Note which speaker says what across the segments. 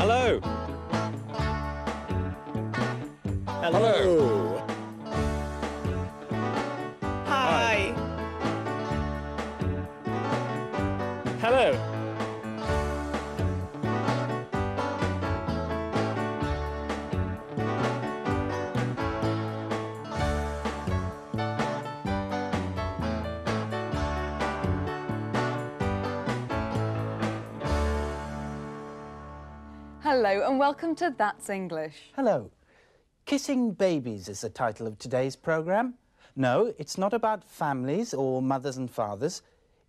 Speaker 1: Hello. Hello.
Speaker 2: Hi.
Speaker 1: Hello.
Speaker 3: Hello and welcome to That's English.
Speaker 4: Hello. Kissing Babies is the title of today's programme. No, it's not about families or mothers and fathers.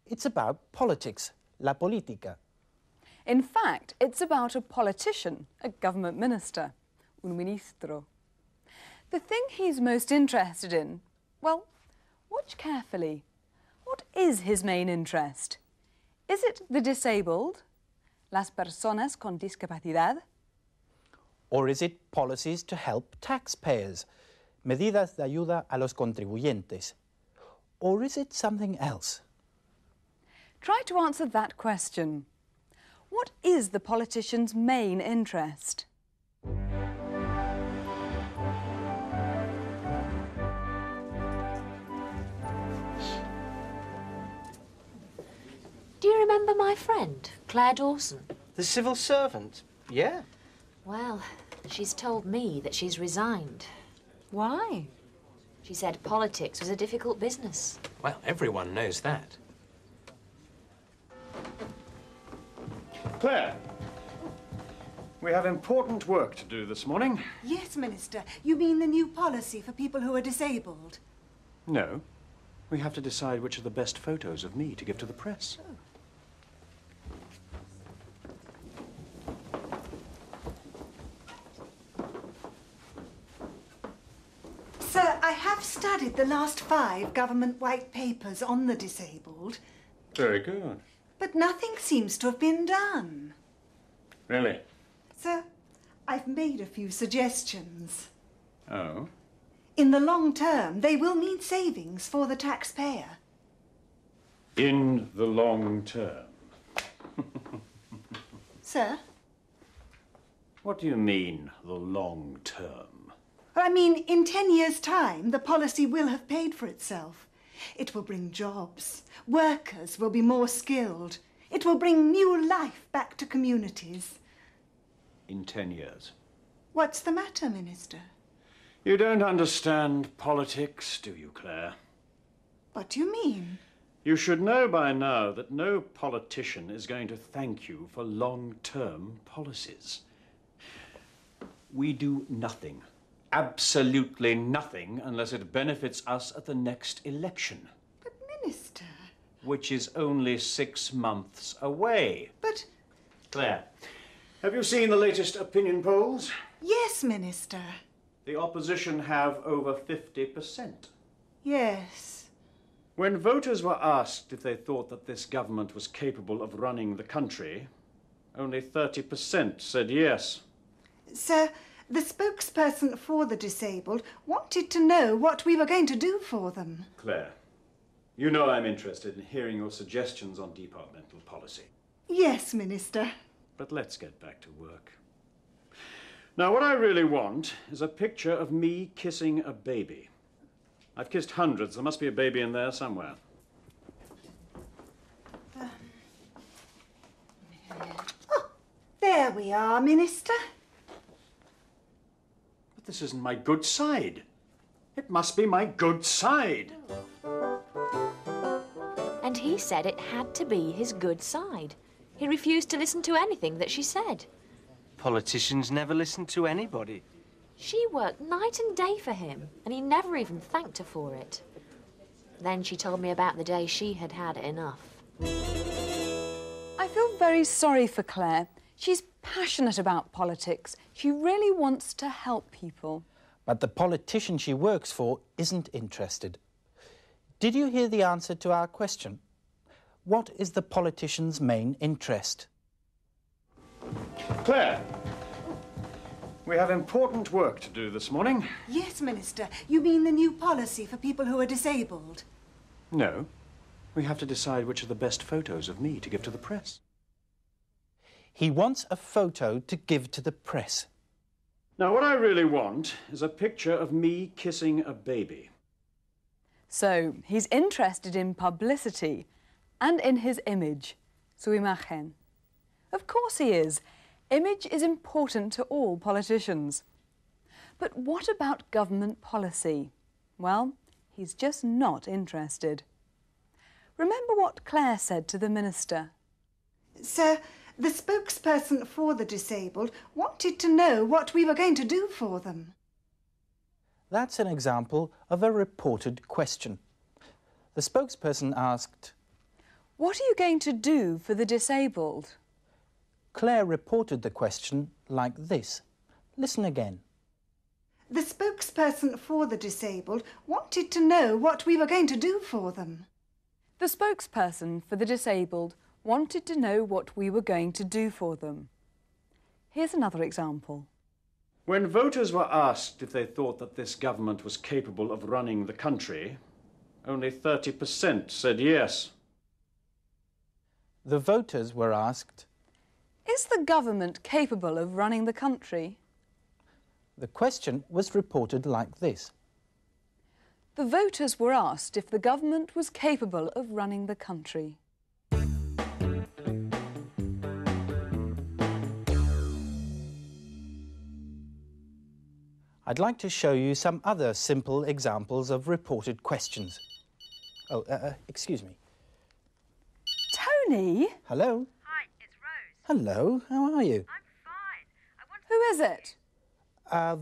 Speaker 4: It's about politics, la política.
Speaker 3: In fact, it's about a politician, a government minister, un ministro. The thing he's most interested in, well, watch carefully. What is his main interest? Is it the disabled? Las personas con discapacidad?
Speaker 4: Or is it policies to help taxpayers? Medidas de ayuda a los contribuyentes. Or is it something else?
Speaker 3: Try to answer that question. What is the politician's main interest?
Speaker 5: Do you remember my friend, Claire Dawson?
Speaker 2: The civil servant? Yeah.
Speaker 5: Well, she's told me that she's resigned.
Speaker 3: Why?
Speaker 5: She said politics was a difficult business.
Speaker 1: Well, everyone knows that.
Speaker 6: Claire, we have important work to do this morning.
Speaker 7: Yes, Minister. You mean the new policy for people who are disabled?
Speaker 6: No. We have to decide which are the best photos of me to give to the press.
Speaker 7: Oh. Sir, I have studied the last 5 government white papers on the disabled.
Speaker 6: Very good.
Speaker 7: But nothing seems to have been done.
Speaker 6: Really?
Speaker 7: Sir, I've made a few suggestions.
Speaker 6: Oh?
Speaker 7: In the long term, they will mean savings for the taxpayer.
Speaker 6: In the long term.
Speaker 7: Sir?
Speaker 6: What do you mean, the long term?
Speaker 7: I mean, in 10 years' time, the policy will have paid for itself. It will bring jobs. Workers will be more skilled. It will bring new life back to communities.
Speaker 6: In 10 years.
Speaker 7: What's the matter, Minister?
Speaker 6: You don't understand politics, do you, Claire?
Speaker 7: What do you mean?
Speaker 6: You should know by now that no politician is going to thank you for long-term policies. We do nothing. Absolutely nothing unless it benefits us at the next election.
Speaker 7: But, Minister...
Speaker 6: Which is only 6 months away.
Speaker 7: But...
Speaker 6: Claire, have you seen the latest opinion polls?
Speaker 7: Yes, Minister.
Speaker 6: The opposition have over 50%.
Speaker 7: Yes.
Speaker 6: When voters were asked if they thought that this government was capable of running the country, only 30% said yes.
Speaker 7: Sir, the spokesperson for the disabled wanted to know what we were going to do for them.
Speaker 6: Claire, you know I'm interested in hearing your suggestions on departmental policy.
Speaker 7: Yes, Minister.
Speaker 6: But let's get back to work. Now, what I really want is a picture of me kissing a baby. I've kissed hundreds. There must be a baby in there somewhere.
Speaker 7: Oh, there we are, Minister.
Speaker 6: But this isn't my good side. It must be my good side.
Speaker 5: And he said it had to be his good side. He refused to listen to anything that she said.
Speaker 2: Politicians never listen to anybody.
Speaker 5: She worked night and day for him, and he never even thanked her for it. Then she told me about the day she had had enough.
Speaker 3: I feel very sorry for Claire. She's passionate about politics. She really wants to help people.
Speaker 4: But the politician she works for isn't interested. Did you hear the answer to our question? What is the politician's main interest?
Speaker 6: Claire, we have important work to do this morning.
Speaker 7: Yes, Minister. You mean the new policy for people who are disabled?
Speaker 6: No. We have to decide which are the best photos of me to give to the press.
Speaker 4: He wants a photo to give to the press.
Speaker 6: Now, what I really want is a picture of me kissing a baby.
Speaker 3: So he's interested in publicity and in his image, su imagen. Of course he is. Image is important to all politicians. But what about government policy? Well, he's just not interested. Remember what Claire said to the minister?
Speaker 7: Sir, the spokesperson for the disabled wanted to know what we were going to do for them.
Speaker 4: That's an example of a reported question. The spokesperson asked,
Speaker 3: What are you going to do for the disabled?
Speaker 4: Claire reported the question like this. Listen again.
Speaker 7: The spokesperson for the disabled wanted to know what we were going to do for them.
Speaker 3: The spokesperson for the disabled wanted to know what we were going to do for them. Here's another example.
Speaker 6: When voters were asked if they thought that this government was capable of running the country, only 30% said yes.
Speaker 4: The voters were asked,
Speaker 3: Is the government capable of running the country?
Speaker 4: the question was reported like this.
Speaker 3: The voters were asked if the government was capable of running the country.
Speaker 4: I'd like to show you some other simple examples of reported questions. Oh, excuse me.
Speaker 3: Tony?
Speaker 4: Hello?
Speaker 8: Hi, it's Rose.
Speaker 4: Hello, how are you?
Speaker 8: I'm fine. I want
Speaker 3: Who is it?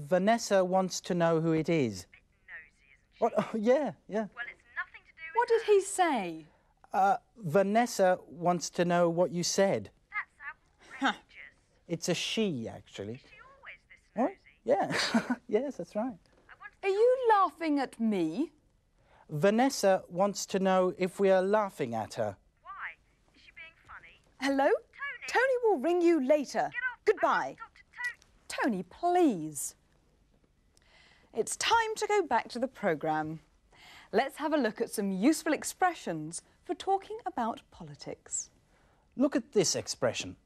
Speaker 4: Vanessa wants to know who it is.
Speaker 8: to be nosy, isn't she?
Speaker 4: What? Oh, yeah.
Speaker 8: Well, it's nothing to do with
Speaker 3: What did
Speaker 8: her.
Speaker 3: he say?
Speaker 4: Vanessa wants to know what you said.
Speaker 8: That's outrageous.
Speaker 4: It's a she, actually.
Speaker 8: Is she always this
Speaker 4: What?
Speaker 8: nosy?
Speaker 4: Yeah, yes, that's right.
Speaker 8: I want to
Speaker 3: Are you laughing at me?
Speaker 4: Vanessa wants to know if we are laughing at her.
Speaker 8: Why? Is she being funny?
Speaker 3: Hello? Tony will ring you later.
Speaker 8: Get off.
Speaker 3: Goodbye.
Speaker 8: I want to talk to Tony.
Speaker 3: Tony, please. It's time to go back to the programme. Let's have a look at some useful expressions for talking about politics.
Speaker 4: Look at this expression.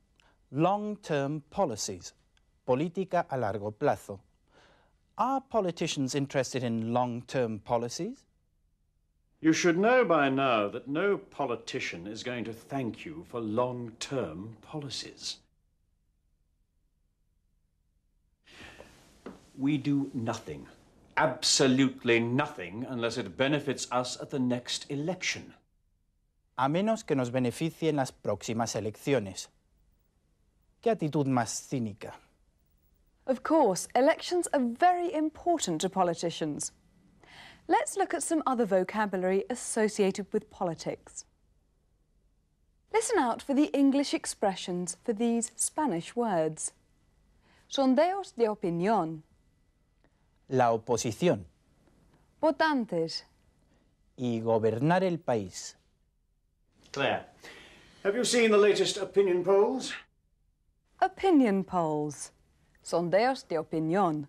Speaker 4: Long-term policies. Política a largo plazo. Are politicians interested in long-term policies?
Speaker 6: You should know by now that no politician is going to thank you for long-term policies. We do nothing, absolutely nothing, unless it benefits us at the next election.
Speaker 4: A menos que nos beneficie en las próximas elecciones. Qué actitud más cínica.
Speaker 3: Of course, elections are very important to politicians. Let's look at some other vocabulary associated with politics. Listen out for the English expressions for these Spanish words. Sondeos de opinión,
Speaker 4: La oposición
Speaker 3: votantes,
Speaker 4: y gobernar el país.
Speaker 6: Claire, have you seen the latest opinion polls?
Speaker 3: opinion polls, sondeos de opinión.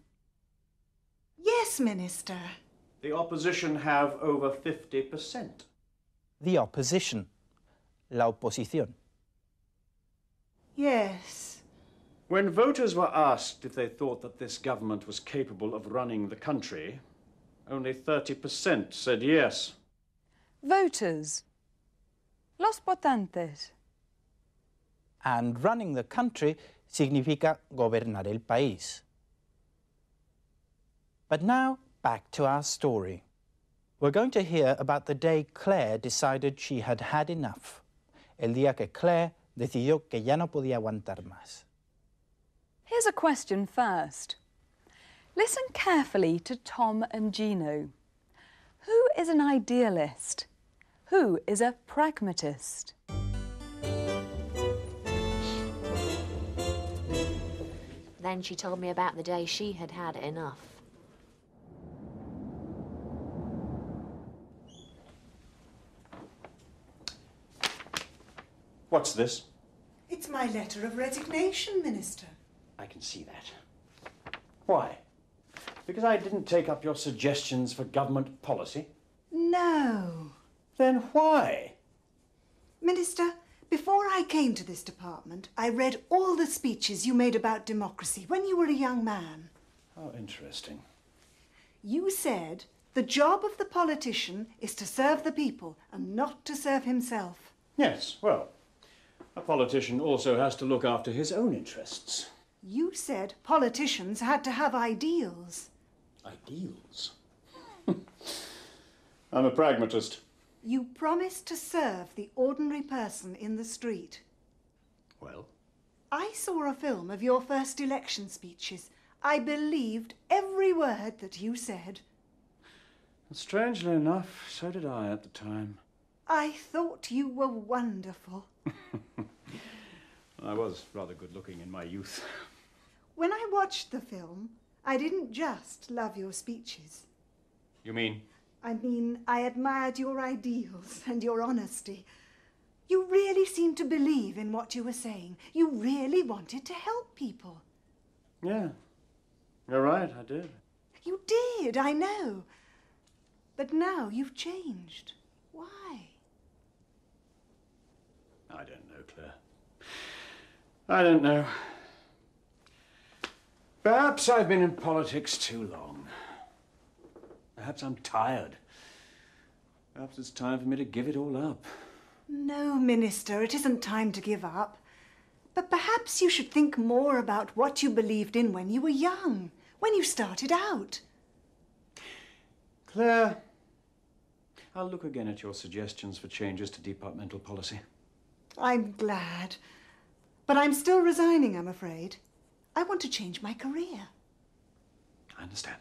Speaker 7: Yes, Minister.
Speaker 6: The opposition have over 50%.
Speaker 4: The opposition. La oposición.
Speaker 7: Yes.
Speaker 6: When voters were asked if they thought that this government was capable of running the country, only 30% said yes.
Speaker 3: Voters, los votantes.
Speaker 4: And running the country significa gobernar el país. But now, back to our story. We're going to hear about the day Claire decided she had had enough. El día que Claire decidió que ya no podía aguantar más.
Speaker 3: Here's a question first. Listen carefully to Tom and Gino. Who is an idealist? Who is a pragmatist?
Speaker 5: Then she told me about the day she had had enough.
Speaker 6: What's this?
Speaker 7: It's my letter of resignation, Minister.
Speaker 6: I can see that. Why? Because I didn't take up your suggestions for government policy?
Speaker 7: No.
Speaker 6: Then why?
Speaker 7: Minister, Before I came to this department, I read all the speeches you made about democracy when you were a young man.
Speaker 6: How interesting.
Speaker 7: You said the job of the politician is to serve the people and not to serve himself.
Speaker 6: Yes, well, a politician also has to look after his own interests.
Speaker 7: You said politicians had to have ideals.
Speaker 6: Ideals? I'm a pragmatist.
Speaker 7: You promised to serve the ordinary person in the street.
Speaker 6: Well?
Speaker 7: I saw a film of your first election speeches. I believed every word that you said.
Speaker 6: Strangely enough, so did I at the time.
Speaker 7: I thought you were wonderful.
Speaker 6: I was rather good looking in my youth.
Speaker 7: When I watched the film, I didn't just love your speeches.
Speaker 6: You mean?
Speaker 7: I mean, I admired your ideals and your honesty. You really seemed to believe in what you were saying. You really wanted to help people.
Speaker 6: Yeah. You're right, I did.
Speaker 7: You did, I know. But now you've changed. Why?
Speaker 6: I don't know, Claire. I don't know. Perhaps I've been in politics too long. Perhaps I'm tired. Perhaps it's time for me to give it all up.
Speaker 7: No, Minister, it isn't time to give up. But perhaps you should think more about what you believed in when you were young, when you started out.
Speaker 6: Claire, I'll look again at your suggestions for changes to departmental policy.
Speaker 7: I'm glad. But I'm still resigning, I'm afraid. I want to change my career.
Speaker 6: I understand.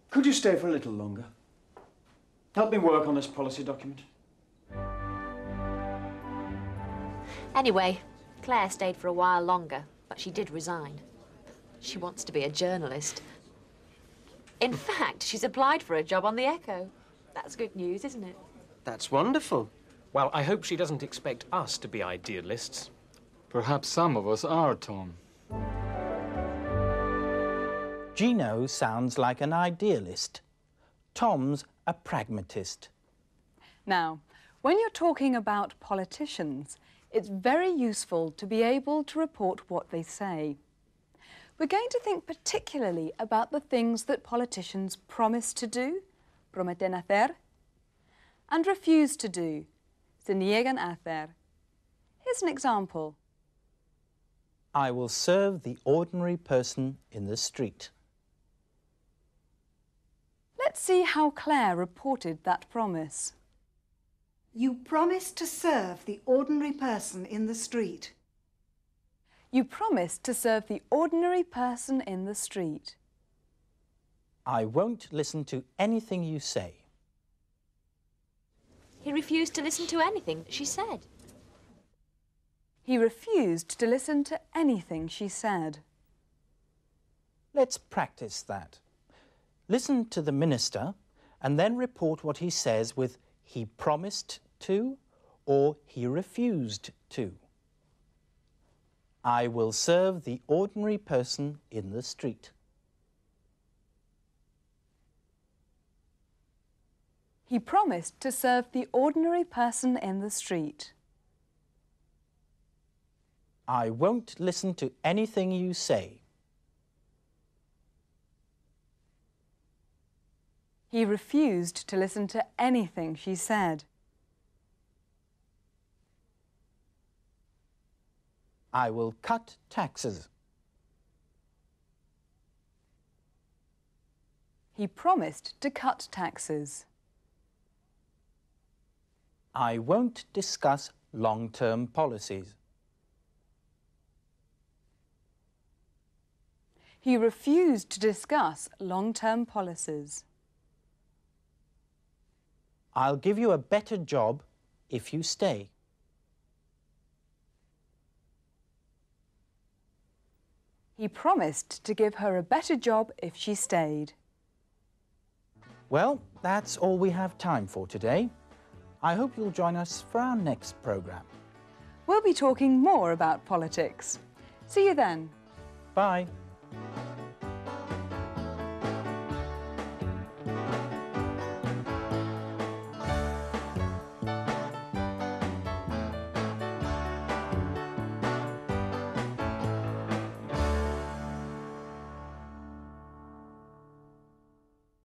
Speaker 6: Could you stay for a little longer? Help me work on this policy document.
Speaker 5: Anyway, Claire stayed for a while longer, but she did resign. She wants to be a journalist. In fact, she's applied for a job on the Echo. That's good news, isn't it?
Speaker 2: That's wonderful.
Speaker 1: Well, I hope she doesn't expect us to be idealists.
Speaker 9: Perhaps some of us are, Tom.
Speaker 4: Gino sounds like an idealist. Tom's a pragmatist.
Speaker 3: Now, when you're talking about politicians, it's very useful to be able to report what they say. We're going to think particularly about the things that politicians promise to do, prometen hacer, and refuse to do, se niegan a hacer. Here's an example.
Speaker 4: I will serve the ordinary person in the street.
Speaker 3: Let's see how Claire reported that promise.
Speaker 7: You promised to serve the ordinary person in the street.
Speaker 3: You promised to serve the ordinary person in the street.
Speaker 4: I won't listen to anything you say.
Speaker 5: He refused to listen to anything she said.
Speaker 3: He refused to listen to anything she said.
Speaker 4: Let's practice that. Listen to the minister and then report what he says with he promised to or he refused to. I will serve the ordinary person in the street.
Speaker 3: He promised to serve the ordinary person in the street.
Speaker 4: I won't listen to anything you say.
Speaker 3: He refused to listen to anything she said.
Speaker 4: I will cut taxes.
Speaker 3: He promised to cut taxes.
Speaker 4: I won't discuss long-term policies.
Speaker 3: He refused to discuss long-term policies.
Speaker 4: I'll give you a better job if you stay.
Speaker 3: He promised to give her a better job if she stayed.
Speaker 4: Well, that's all we have time for today. I hope you'll join us for our next programme.
Speaker 3: We'll be talking more about politics. See you then.
Speaker 4: Bye.